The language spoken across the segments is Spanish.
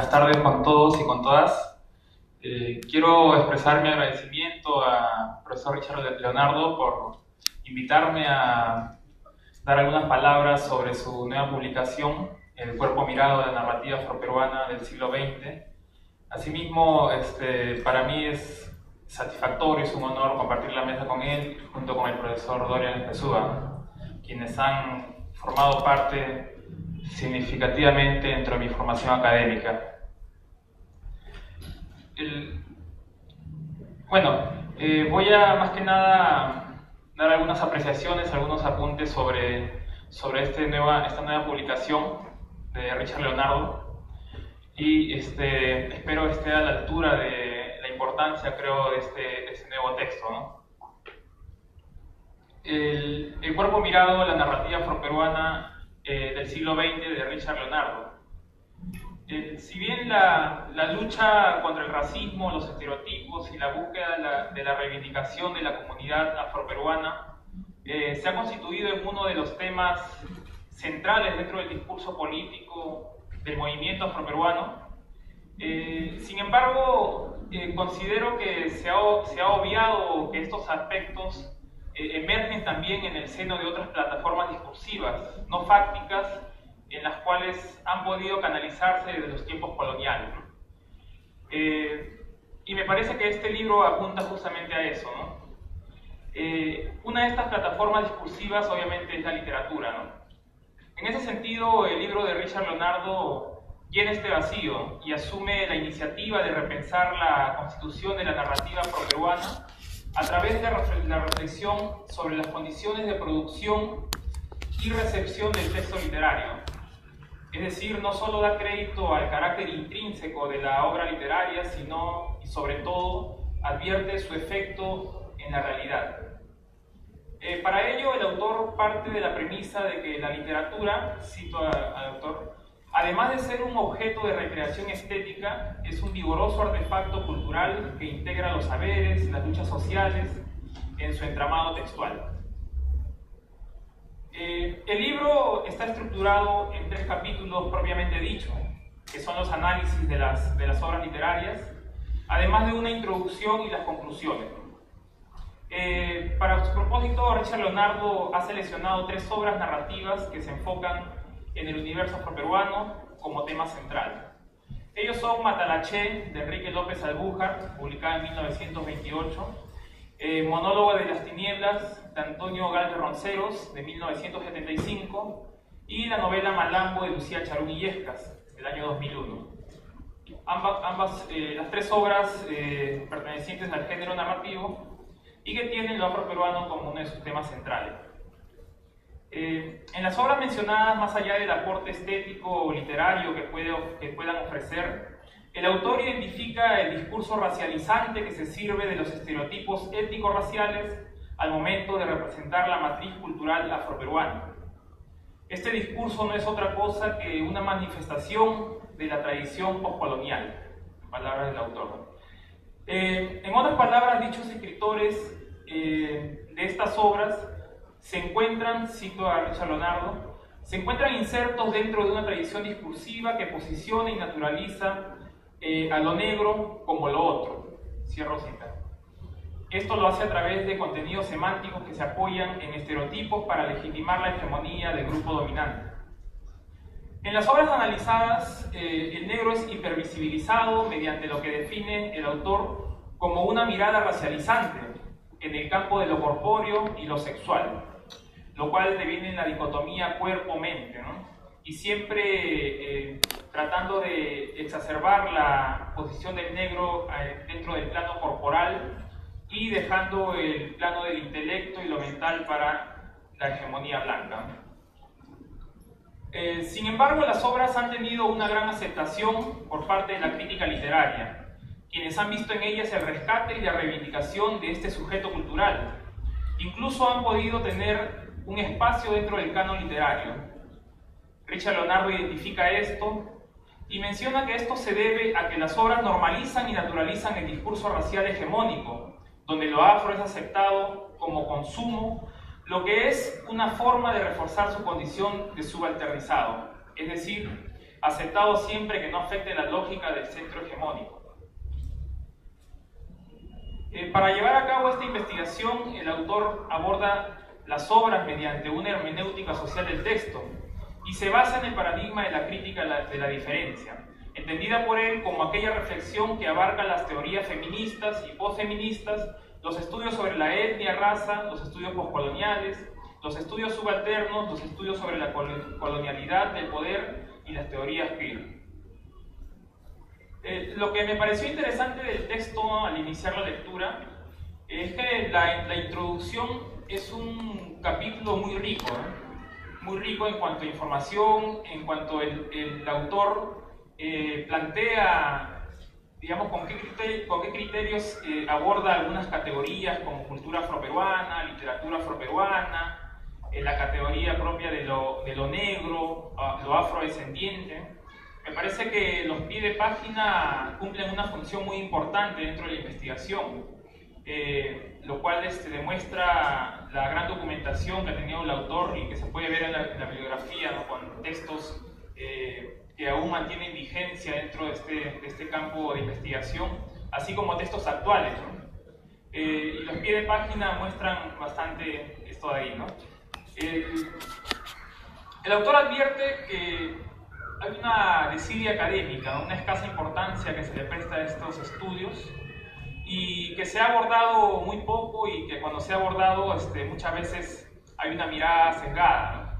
Buenas tardes con todos y con todas. Quiero expresar mi agradecimiento al profesor Richard Leonardo por invitarme a dar algunas palabras sobre su nueva publicación, El cuerpo mirado de la narrativa afroperuana del siglo XX. Asimismo, para mí es satisfactorio, es un honor compartir la mesa con él, junto con el profesor Dorian Espesúa, quienes han formado parte significativamente dentro de mi formación académica. Voy a más que nada dar algunas apreciaciones, algunos apuntes sobre esta nueva publicación de Richard Leonardo, y espero esté a la altura de la importancia, creo, de este nuevo texto, ¿no? El cuerpo mirado, la narrativa afroperuana del siglo XX de Richard Leonardo. Si bien la lucha contra el racismo, los estereotipos y la búsqueda de la reivindicación de la comunidad afroperuana se ha constituido en uno de los temas centrales dentro del discurso político del movimiento afroperuano, sin embargo, considero que se ha obviado que estos aspectos emergen también en el seno de otras plataformas discursivas, no fácticas, en las cuales han podido canalizarse desde los tiempos coloniales, ¿no? Y me parece que este libro apunta justamente a eso, ¿no? Una de estas plataformas discursivas obviamente es la literatura, ¿no? En ese sentido, el libro de Richard Leonardo llena este vacío y asume la iniciativa de repensar la constitución de la narrativa afroperuana a través de la reflexión sobre las condiciones de producción y recepción del texto literario. Es decir, no solo da crédito al carácter intrínseco de la obra literaria, sino, y sobre todo, advierte su efecto en la realidad. Para ello, el autor parte de la premisa de que la literatura, cito al autor, además de ser un objeto de recreación estética, es un vigoroso artefacto cultural que integra los saberes, las luchas sociales, en su entramado textual. El libro está estructurado en 3 capítulos propiamente dicho, que son los análisis de las obras literarias, además de una introducción y las conclusiones. Para su propósito, Richard Leonardo ha seleccionado 3 obras narrativas que se enfocan en el universo afroperuano como tema central. Ellos son Matalaché, de Enrique López Albújar, publicada en 1928, Monólogo de las Tinieblas, de Antonio Galvez Ronceros, de 1975, y la novela Malambo, de Lucía Charún Illescas, del año 2001. Las 3 obras pertenecientes al género narrativo y que tienen lo afroperuano como uno de sus temas centrales. En las obras mencionadas, más allá del aporte estético o literario que puedan ofrecer, el autor identifica el discurso racializante que se sirve de los estereotipos étnico-raciales al momento de representar la matriz cultural afroperuana. Este discurso no es otra cosa que una manifestación de la tradición postcolonial, en palabras del autor. En otras palabras, dichos escritores de estas obras se encuentran, cito a Richard Leonardo, se encuentran insertos dentro de una tradición discursiva que posiciona y naturaliza a lo negro como lo otro. Cierro cita. Esto lo hace a través de contenidos semánticos que se apoyan en estereotipos para legitimar la hegemonía del grupo dominante. En las obras analizadas, el negro es hipervisibilizado mediante lo que define el autor como una mirada racializante en el campo de lo corpóreo y lo sexual, lo cual deviene en la dicotomía cuerpo-mente, ¿no? Y siempre tratando de exacerbar la posición del negro dentro del plano corporal y dejando el plano del intelecto y lo mental para la hegemonía blanca. Sin embargo, las obras han tenido una gran aceptación por parte de la crítica literaria, quienes han visto en ellas el rescate y la reivindicación de este sujeto cultural. Incluso han podido tener un espacio dentro del canon literario. Richard Leonardo identifica esto y menciona que esto se debe a que las obras normalizan y naturalizan el discurso racial hegemónico, donde lo afro es aceptado como consumo, lo que es una forma de reforzar su condición de subalternizado, es decir, aceptado siempre que no afecte la lógica del centro hegemónico. Para llevar a cabo esta investigación, el autor aborda las obras mediante una hermenéutica social del texto y se basa en el paradigma de la crítica de la diferencia, entendida por él como aquella reflexión que abarca las teorías feministas y posfeministas, los estudios sobre la etnia, raza, los estudios poscoloniales, los estudios subalternos, los estudios sobre la colonialidad del poder y las teorías queer. Lo que me pareció interesante del texto al iniciar la lectura es que la introducción es un capítulo muy rico, muy rico en cuanto a información, en cuanto el autor plantea, digamos, con qué criterios aborda algunas categorías como cultura afroperuana, literatura afroperuana, la categoría propia de lo negro, lo afrodescendiente. Me parece que los pies de página cumplen una función muy importante dentro de la investigación, lo cual demuestra la gran documentación que ha tenido el autor y que se puede ver en la bibliografía, ¿no? Con textos que aún mantienen vigencia dentro de este campo de investigación, así como textos actuales, ¿no? Y los pies de página muestran bastante esto de ahí, ¿no? El autor advierte que hay una desidia académica, una escasa importancia que se le presta a estos estudios y que se ha abordado muy poco y que cuando se ha abordado muchas veces hay una mirada sesgada, ¿no?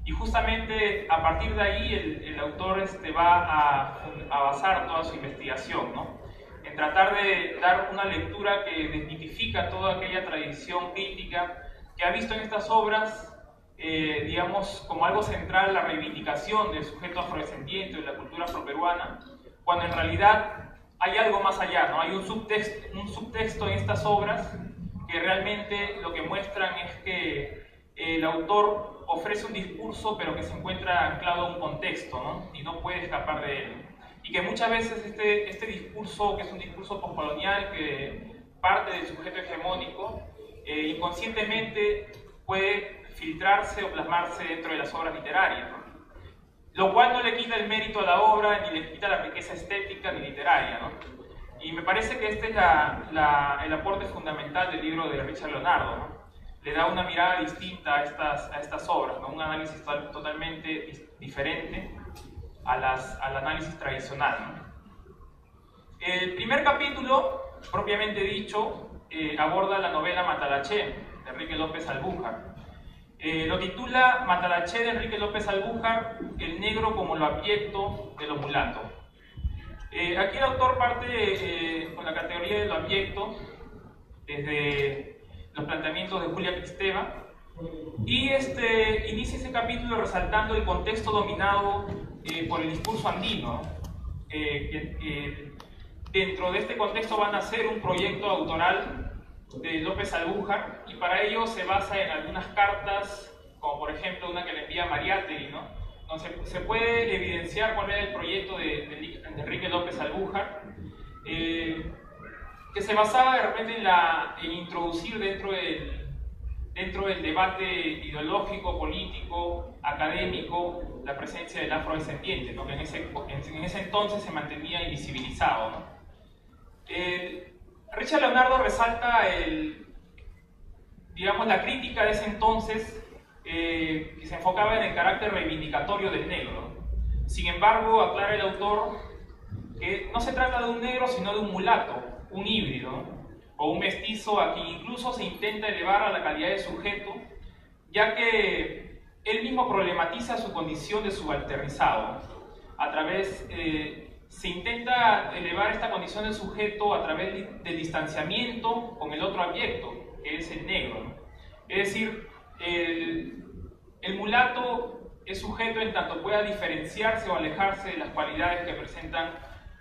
Y justamente a partir de ahí el autor va a basar toda su investigación, ¿no? En tratar de dar una lectura que desmitifica toda aquella tradición crítica que ha visto en estas obras digamos, como algo central la reivindicación del sujeto afrodescendiente de la cultura afroperuana, cuando en realidad hay algo más allá, ¿no? Hay un subtexto en estas obras que realmente lo que muestran es que el autor ofrece un discurso pero que se encuentra anclado a un contexto, ¿no? Y no puede escapar de él. Y que muchas veces este discurso, que es un discurso postcolonial que parte del sujeto hegemónico, inconscientemente puede filtrarse o plasmarse dentro de las obras literarias, ¿no? Lo cual no le quita el mérito a la obra, ni le quita la riqueza estética ni literaria, ¿no? Y me parece que este es el aporte fundamental del libro de Richard Leonardo, ¿no? Le da una mirada distinta a estas obras, ¿no? Un análisis totalmente diferente al análisis tradicional, ¿no? El primer capítulo, propiamente dicho, aborda la novela Matalaché, de Enrique López Albújar. Lo titula Matalaché de Enrique López Albújar, el negro como lo abyecto de lo mulato. Aquí el autor parte con la categoría de lo abyecto, desde los planteamientos de Julia Kristeva, y inicia ese capítulo resaltando el contexto dominado por el discurso andino. Dentro de este contexto van a hacer un proyecto autoral de López Albújar, y para ello se basa en algunas cartas, como por ejemplo una que le envía Mariátegui, ¿no? Entonces se puede evidenciar cuál era el proyecto de Enrique López Albújar, que se basaba de repente en introducir dentro del debate ideológico, político, académico, la presencia del afrodescendiente, ¿no? Que en ese entonces se mantenía invisibilizado, ¿no? Richard Leonardo resalta digamos, la crítica de ese entonces que se enfocaba en el carácter reivindicatorio del negro. Sin embargo, aclara el autor que no se trata de un negro, sino de un mulato, un híbrido, ¿no? O un mestizo a quien incluso se intenta elevar a la calidad de sujeto, ya que él mismo problematiza su condición de subalternizado. Se intenta elevar esta condición de sujeto a través del distanciamiento con el otro abyecto, que es el negro, ¿no? Es decir, el mulato es sujeto en tanto pueda diferenciarse o alejarse de las cualidades que presentan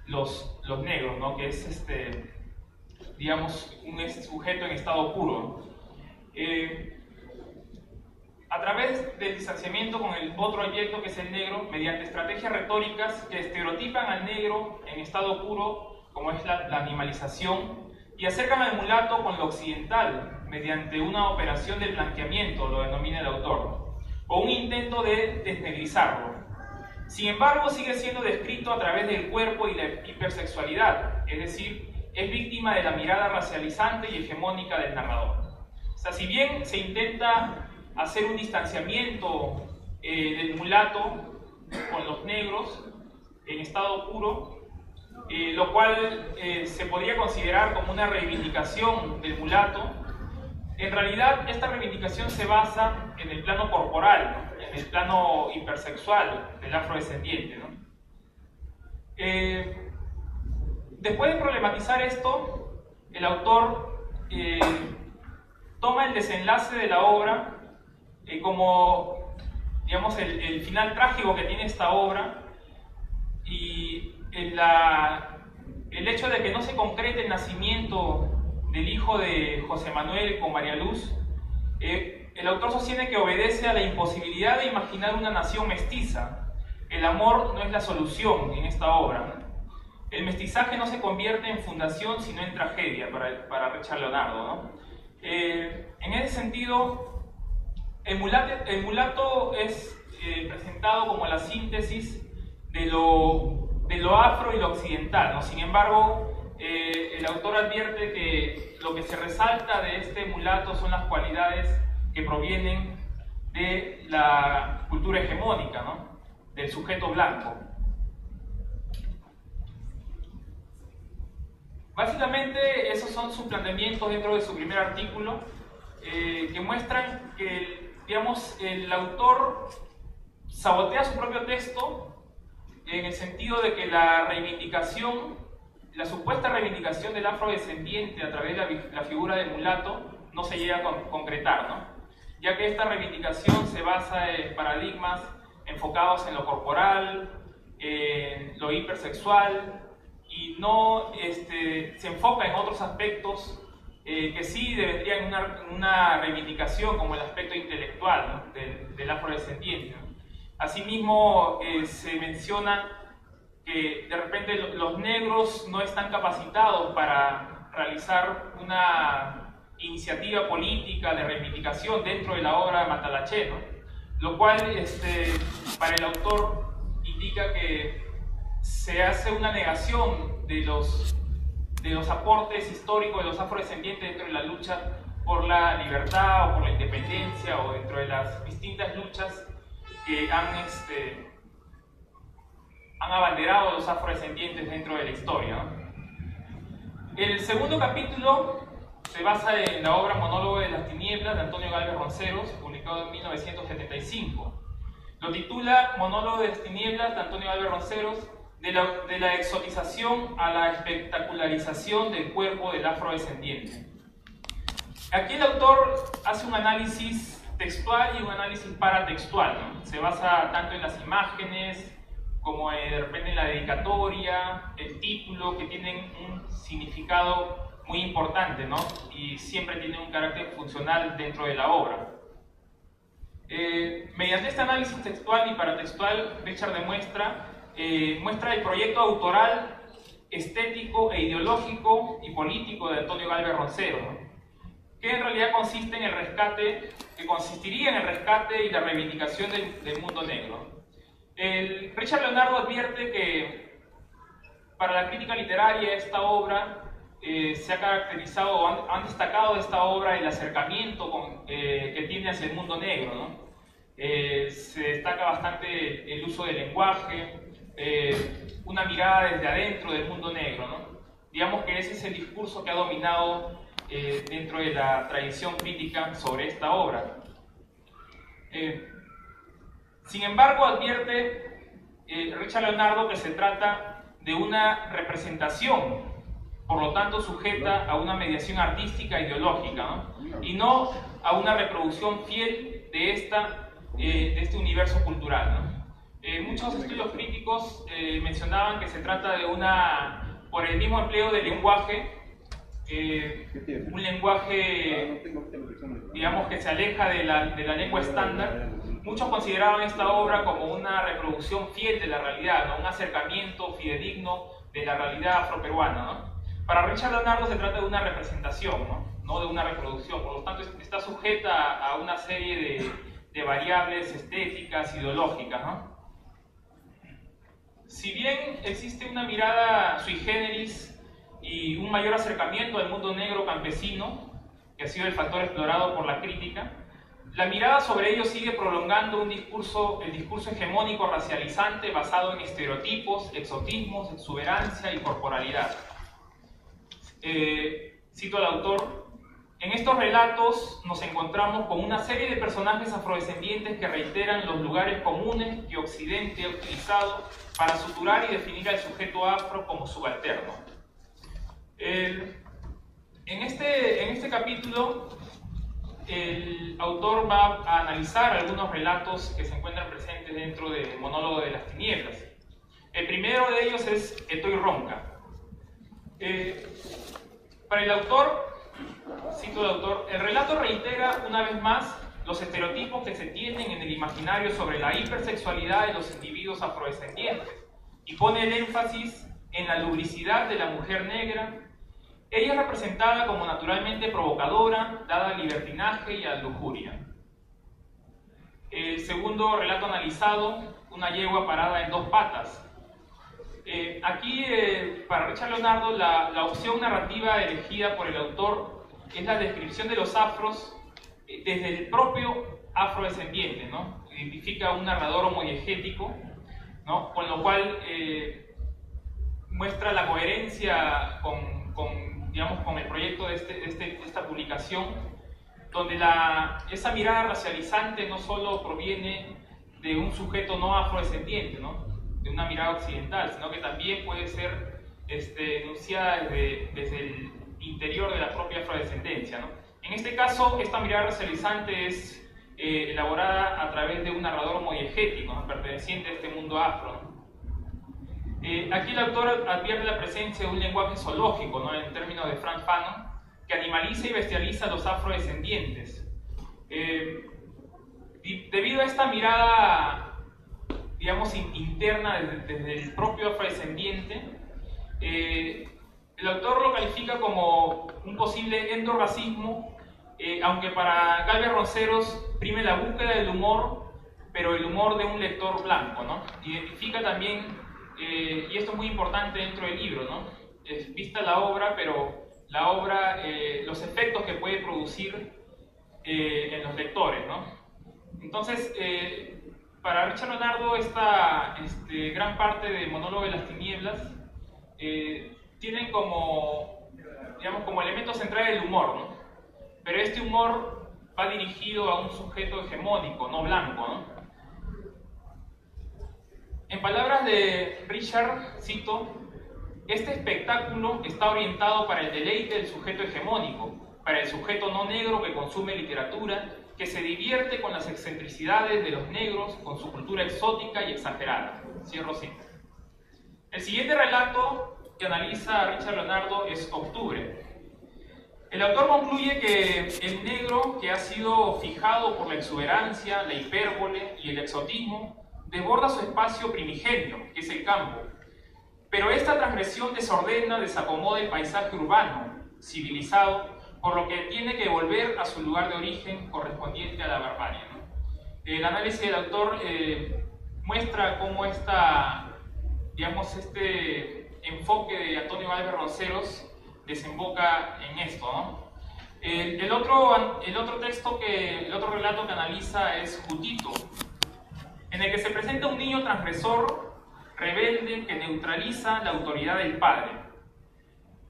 los negros, ¿no? Que es, digamos, un sujeto en estado puro. A través del distanciamiento con el otro abyecto, que es el negro, mediante estrategias retóricas que estereotipan al negro en estado puro, como es la animalización, y acercan al mulato con lo occidental, mediante una operación de blanqueamiento, lo denomina el autor, o un intento de desnegrizarlo. Sin embargo, sigue siendo descrito a través del cuerpo y la hipersexualidad, es decir, es víctima de la mirada racializante y hegemónica del narrador. O sea, si bien se intenta hacer un distanciamiento del mulato con los negros en estado puro, lo cual se podría considerar como una reivindicación del mulato, en realidad esta reivindicación se basa en el plano corporal, ¿no? En el plano hipersexual del afrodescendiente, ¿no? Después de problematizar esto, el autor toma el desenlace de la obra como, digamos, el final trágico que tiene esta obra, y el hecho de que no se concrete el nacimiento del hijo de José Manuel con María Luz, el autor sostiene que obedece a la imposibilidad de imaginar una nación mestiza. El amor no es la solución en esta obra, ¿no? El mestizaje no se convierte en fundación sino en tragedia para Richard Leonardo, ¿no? En ese sentido, el mulato es presentado como la síntesis de lo afro y lo occidental, ¿no? Sin embargo, el autor advierte que lo que se resalta de este mulato son las cualidades que provienen de la cultura hegemónica, ¿no? Del sujeto blanco. Básicamente esos son sus planteamientos dentro de su primer artículo, que muestran que, digamos, el autor sabotea su propio texto en el sentido de que la supuesta reivindicación del afrodescendiente a través de la figura del mulato no se llega a concretar, ¿no? Ya que esta reivindicación se basa en paradigmas enfocados en lo corporal, en lo hipersexual, y no se enfoca en otros aspectos que sí deberían una reivindicación, como el aspecto intelectual, ¿no? del afrodescendiente, ¿no? Asimismo, se menciona que de repente los negros no están capacitados para realizar una iniciativa política de reivindicación dentro de la obra de Matalaché, ¿no? Lo cual para el autor indica que se hace una negación de los aportes históricos de los afrodescendientes dentro de la lucha por la libertad o por la independencia, o dentro de las distintas luchas que han abanderado a los afrodescendientes dentro de la historia, ¿no? El segundo capítulo se basa en la obra Monólogo de las Tinieblas de Antonio Gálvez Ronceros, publicado en 1975. Lo titula Monólogo de las Tinieblas de Antonio Gálvez Ronceros, de la exotización a la espectacularización del cuerpo del afrodescendiente. Aquí el autor hace un análisis textual y un análisis paratextual, ¿no? Se basa tanto en las imágenes como de repente en la dedicatoria, el título, que tienen un significado muy importante, ¿no? Y siempre tienen un carácter funcional dentro de la obra. Mediante este análisis textual y paratextual, Richard muestra el proyecto autoral, estético e ideológico y político de Antonio Gálvez Ronceros, ¿no? Que en realidad consistiría en el rescate y la reivindicación del mundo negro. Richard Leonardo advierte que para la crítica literaria esta obra se ha caracterizado, han destacado de esta obra el acercamiento que tiene hacia el mundo negro, ¿no? Se destaca bastante el uso del lenguaje, una mirada desde adentro del mundo negro, ¿no? Digamos que ese es el discurso que ha dominado dentro de la tradición crítica sobre esta obra. Sin embargo, advierte Richard Leonardo que se trata de una representación, por lo tanto sujeta a una mediación artística e ideológica, ¿no? Y no a una reproducción fiel de este universo cultural, ¿no? Muchos estudios críticos mencionaban que se trata de por el mismo empleo del lenguaje, un lenguaje, digamos, que se aleja de la lengua estándar. Muchos consideraban esta obra como una reproducción fiel de la realidad, ¿no? Un acercamiento fidedigno de la realidad afroperuana, ¿no? Para Richard Leonardo se trata de una representación, no de una reproducción, por lo tanto está sujeta a una serie de variables estéticas, ideológicas, ¿no? Si bien existe una mirada sui generis y un mayor acercamiento al mundo negro campesino, que ha sido el factor explorado por la crítica, la mirada sobre ello sigue prolongando el discurso hegemónico racializante basado en estereotipos, exotismos, exuberancia y corporalidad. Cito al autor: en estos relatos nos encontramos con una serie de personajes afrodescendientes que reiteran los lugares comunes que Occidente ha utilizado para suturar y definir al sujeto afro como subalterno. En este capítulo, el autor va a analizar algunos relatos que se encuentran presentes dentro del Monólogo de las Tinieblas. El primero de ellos es Estoy ronca. Para el autor, cito al autor, el relato reitera una vez más los estereotipos que se tienen en el imaginario sobre la hipersexualidad de los individuos afrodescendientes y pone el énfasis en la lubricidad de la mujer negra. Ella es representada como naturalmente provocadora, dada al libertinaje y a la lujuria. El segundo relato analizado, una yegua parada en dos patas. Aquí, para Richard Leonardo, la opción narrativa elegida por el autor es la descripción de los afros desde el propio afrodescendiente, ¿no? Identifica un narrador homodiegético, ¿no? Con lo cual muestra la coherencia con el proyecto de esta publicación, donde esa mirada racializante no solo proviene de un sujeto no afrodescendiente, ¿no? De una mirada occidental, sino que también puede ser enunciada desde el interior de la propia afrodescendencia, ¿no? En este caso, esta mirada racializante es elaborada a través de un narrador homodiegético, ¿no? Perteneciente a este mundo afro, ¿no? Aquí el autor advierte la presencia de un lenguaje zoológico, ¿no? En términos de Frantz Fanon, que animaliza y bestializa a los afrodescendientes. Debido a esta mirada, digamos, interna desde el propio afrodescendiente, el autor lo califica como un posible endorracismo, aunque para Galvez Ronceros prime la búsqueda del humor, pero el humor de un lector blanco, ¿no? Identifica también, y esto es muy importante dentro del libro, ¿no? Vista la obra, pero la obra, los efectos que puede producir en los lectores, ¿no? Entonces, para Richard Leonardo, esta gran parte de Monólogo de las Tinieblas tienen como elemento central el humor, ¿no? Pero este humor va dirigido a un sujeto hegemónico, no blanco, ¿no? En palabras de Richard, cito: este espectáculo está orientado para el deleite del sujeto hegemónico, para el sujeto no negro que consume literatura, que se divierte con las excentricidades de los negros, con su cultura exótica y exagerada. Cierro cita. El siguiente relato que analiza a Richard Leonardo es Octubre. El autor concluye que el negro, que ha sido fijado por la exuberancia, la hipérbole y el exotismo, desborda su espacio primigenio, que es el campo. Pero esta transgresión desordena, desacomoda el paisaje urbano, civilizado, por lo que tiene que volver a su lugar de origen correspondiente a la barbarie, ¿no? El análisis del autor muestra cómo este enfoque de Antonio Galvez Ronceros desemboca en esto, ¿no? El otro relato que analiza es Jutito, en el que se presenta un niño transgresor, rebelde, que neutraliza la autoridad del padre.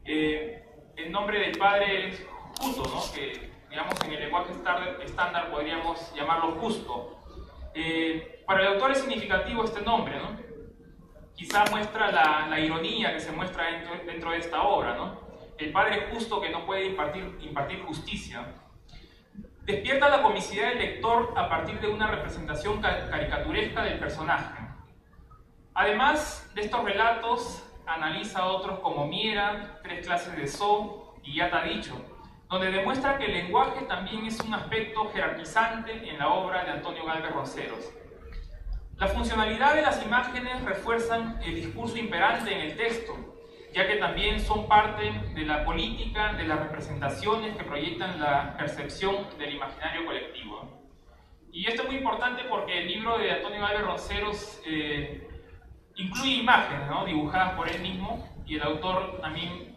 El nombre del padre es Justo, ¿no? Que, digamos, en el lenguaje estándar podríamos llamarlo Justo. Para el autor es significativo este nombre, ¿no? Quizá muestra la ironía que se muestra dentro de esta obra, ¿no? El padre justo que no puede impartir justicia. Despierta la comicidad del lector a partir de una representación caricaturesca del personaje. Además de estos relatos, analiza otros como Miera, Tres clases de So y Ya ta dicho, donde demuestra que el lenguaje también es un aspecto jerarquizante en la obra de Antonio Galvez Ronceros. La funcionalidad de las imágenes refuerzan el discurso imperante en el texto, ya que también son parte de la política de las representaciones que proyectan la percepción del imaginario colectivo. Y esto es muy importante porque el libro de Antonio Galvez Ronceros Incluye imágenes, ¿no?, dibujadas por él mismo, y el autor también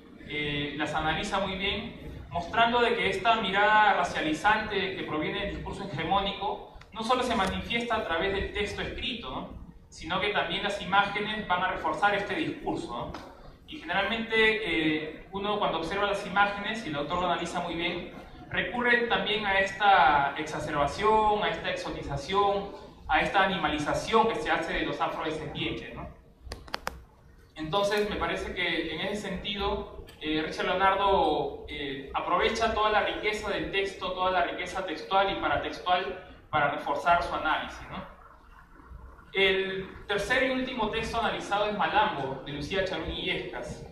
las analiza muy bien, mostrando de que esta mirada racializante que proviene del discurso hegemónico no solo se manifiesta a través del texto escrito, ¿no?, sino que también las imágenes van a reforzar este discurso, ¿no? Y generalmente uno, cuando observa las imágenes, y el autor lo analiza muy bien, recurre también a esta exacerbación, a esta exotización, a esta animalización que se hace de los afrodescendientes, ¿no? Entonces me parece que en ese sentido Richard Leonardo aprovecha toda la riqueza del texto, toda la riqueza textual y paratextual para reforzar su análisis, ¿no? El tercer y último texto analizado es Malambo, de Lucía Charún Illescas,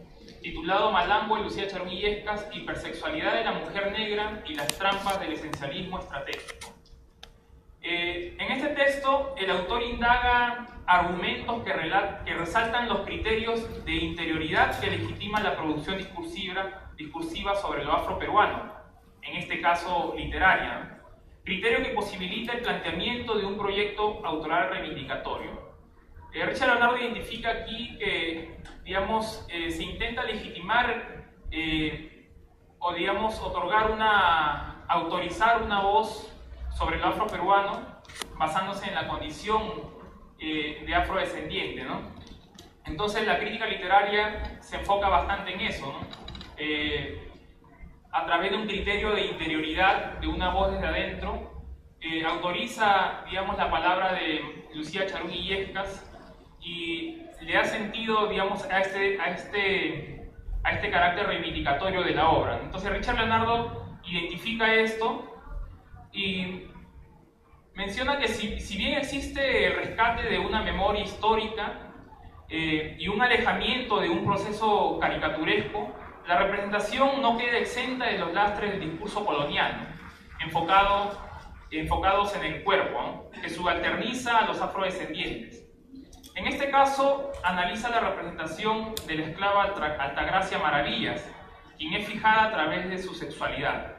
titulado Malambo de Lucía Charún Illescas, hipersexualidad de la mujer negra y las trampas del esencialismo estratégico. En este texto, el autor indaga argumentos que resaltan los criterios de interioridad que legitiman la producción discursiva sobre lo afroperuano, en este caso literaria, ¿no? Criterio que posibilita el planteamiento de un proyecto autoral reivindicatorio. Richard Leonardo identifica aquí que, digamos, se intenta legitimar o, digamos, autorizar una voz sobre lo afroperuano basándose en la condición de afrodescendiente, ¿no? Entonces la crítica literaria se enfoca bastante en eso, ¿no? A través de un criterio de interioridad, de una voz desde adentro, autoriza, digamos, la palabra de Lucía Charún Illescas y le da sentido, digamos, a este carácter reivindicatorio de la obra. Entonces Richard Leonardo identifica esto y menciona que si bien existe el rescate de una memoria histórica y un alejamiento de un proceso caricaturesco, la representación no queda exenta de los lastres del discurso colonial, enfocados en el cuerpo, ¿no?, que subalterniza a los afrodescendientes. En este caso, analiza la representación de la esclava Altagracia Maravillas, quien es fijada a través de su sexualidad.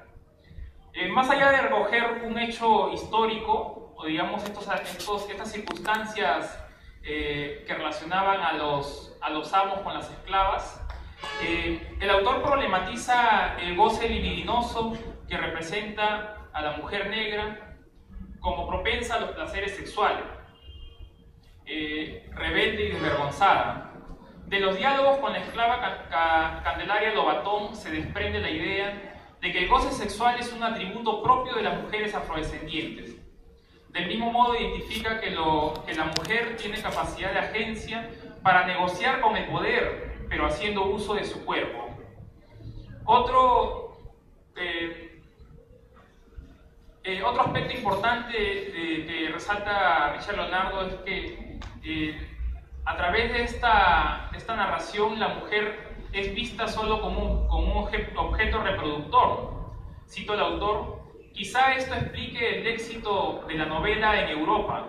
Más allá de recoger un hecho histórico, o digamos estas circunstancias que relacionaban a los amos con las esclavas, el autor problematiza el goce libidinoso que representa a la mujer negra como propensa a los placeres sexuales, rebelde y desvergonzada. De los diálogos con la esclava Candelaria Lobatón se desprende la idea de que el goce sexual es un atributo propio de las mujeres afrodescendientes. Del mismo modo identifica que la mujer tiene capacidad de agencia para negociar con el poder, pero haciendo uso de su cuerpo. Otro aspecto importante que resalta Richard Leonardo es que a través de esta narración la mujer es vista solo como un objeto reproductor. Cito al autor: quizá esto explique el éxito de la novela en Europa,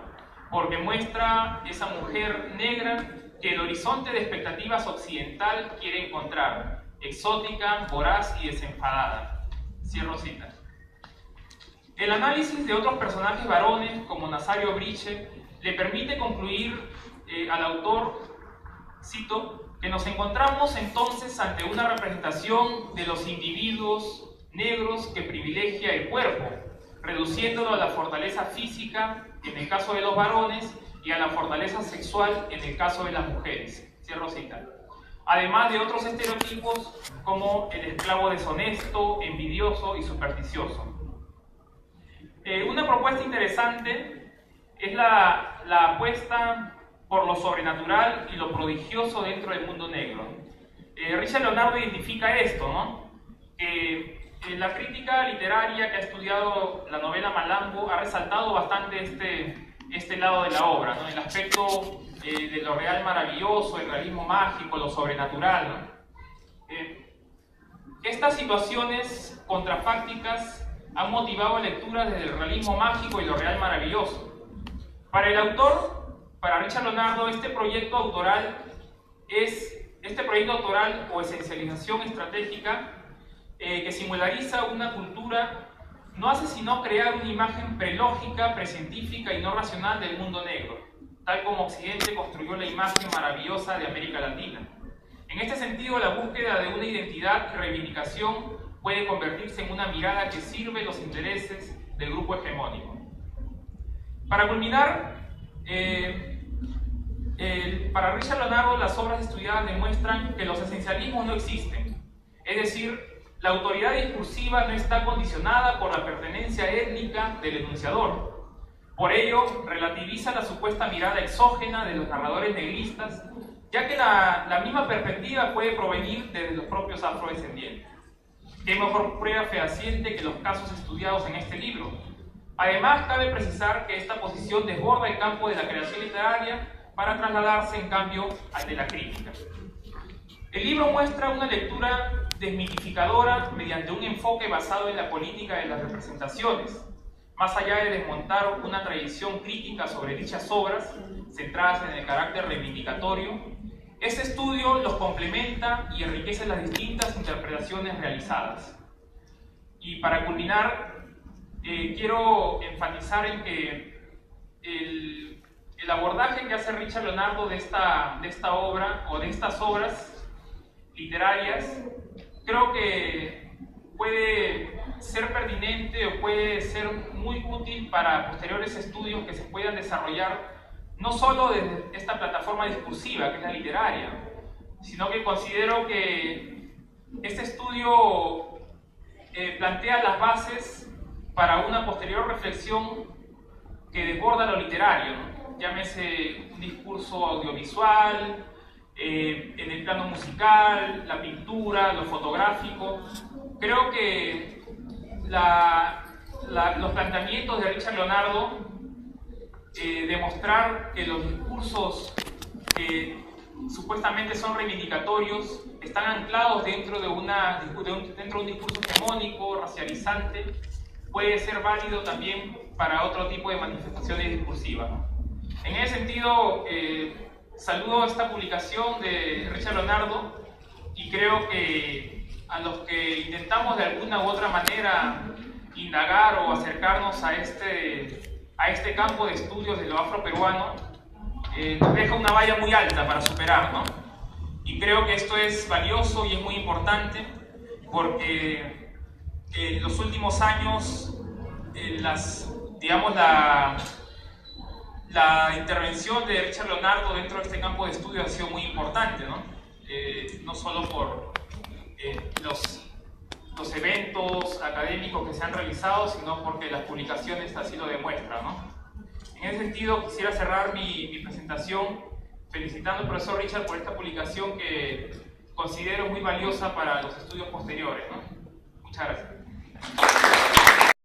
porque muestra esa mujer negra que el horizonte de expectativas occidental quiere encontrar, exótica, voraz y desenfadada. Cierro cita. El análisis de otros personajes varones, como Nazario Briche, le permite concluir al autor, cito, que nos encontramos entonces ante una representación de los individuos negros que privilegia el cuerpo, reduciéndolo a la fortaleza física en el caso de los varones y a la fortaleza sexual en el caso de las mujeres. Cierro cita. Además de otros estereotipos como el esclavo deshonesto, envidioso y supersticioso. Una propuesta interesante es la apuesta por lo sobrenatural y lo prodigioso dentro del mundo negro. Richard Leonardo identifica esto, ¿no? La crítica literaria que ha estudiado la novela Malambo ha resaltado bastante este lado de la obra, ¿no? El aspecto de lo real maravilloso, el realismo mágico, lo sobrenatural, ¿no? Estas situaciones contrafácticas han motivado lecturas desde el realismo mágico y lo real maravilloso. Para el autor, para Richard Leonardo, este proyecto autoral o esencialización estratégica que simulariza una cultura no hace sino crear una imagen prelógica, precientífica y no racional del mundo negro. tal como Occidente construyó la imagen maravillosa de América Latina. En este sentido, la búsqueda de una identidad y reivindicación puede convertirse en una mirada que sirve los intereses del grupo hegemónico. Para culminar, para Richard Leonardo, las obras estudiadas demuestran que los esencialismos no existen. Es decir, la autoridad discursiva no está condicionada por la pertenencia étnica del enunciador. Por ello, relativiza la supuesta mirada exógena de los narradores negristas, ya que la misma perspectiva puede provenir desde los propios afrodescendientes. ¿Qué mejor prueba fehaciente que los casos estudiados en este libro? Además, cabe precisar que esta posición desborda el campo de la creación literaria para trasladarse, en cambio, al de la crítica. El libro muestra una lectura desmitificadora mediante un enfoque basado en la política de las representaciones, más allá de desmontar una tradición crítica sobre dichas obras, centradas en el carácter reivindicatorio. Este estudio los complementa y enriquece las distintas interpretaciones realizadas. Y para culminar, quiero enfatizar en que el abordaje que hace Richard Leonardo de esta obra, o de estas obras literarias, creo que puede ser pertinente o puede ser muy útil para posteriores estudios que se puedan desarrollar no solo desde esta plataforma discursiva que es la literaria, sino que considero que este estudio plantea las bases para una posterior reflexión que desborda lo literario, ¿no? Llámese un discurso audiovisual, en el plano musical, la pintura, lo fotográfico. Creo que los planteamientos de Richard Leonardo, demostrar que los discursos que supuestamente son reivindicatorios están anclados dentro de un discurso hegemónico, racializante, puede ser válido también para otro tipo de manifestaciones discursivas. En ese sentido, saludo esta publicación de Richard Leonardo y creo que a los que intentamos de alguna u otra manera indagar o acercarnos a este campo de estudios de lo afroperuano, nos deja una valla muy alta para superar, ¿no? Y creo que esto es valioso y es muy importante porque en los últimos años la intervención de Richard Leonardo dentro de este campo de estudio ha sido muy importante, ¿no? No solo por los eventos académicos que se han realizado, sino porque las publicaciones así lo demuestran, ¿no? En ese sentido, quisiera cerrar mi presentación felicitando al profesor Richard por esta publicación que considero muy valiosa para los estudios posteriores, ¿no? Muchas gracias.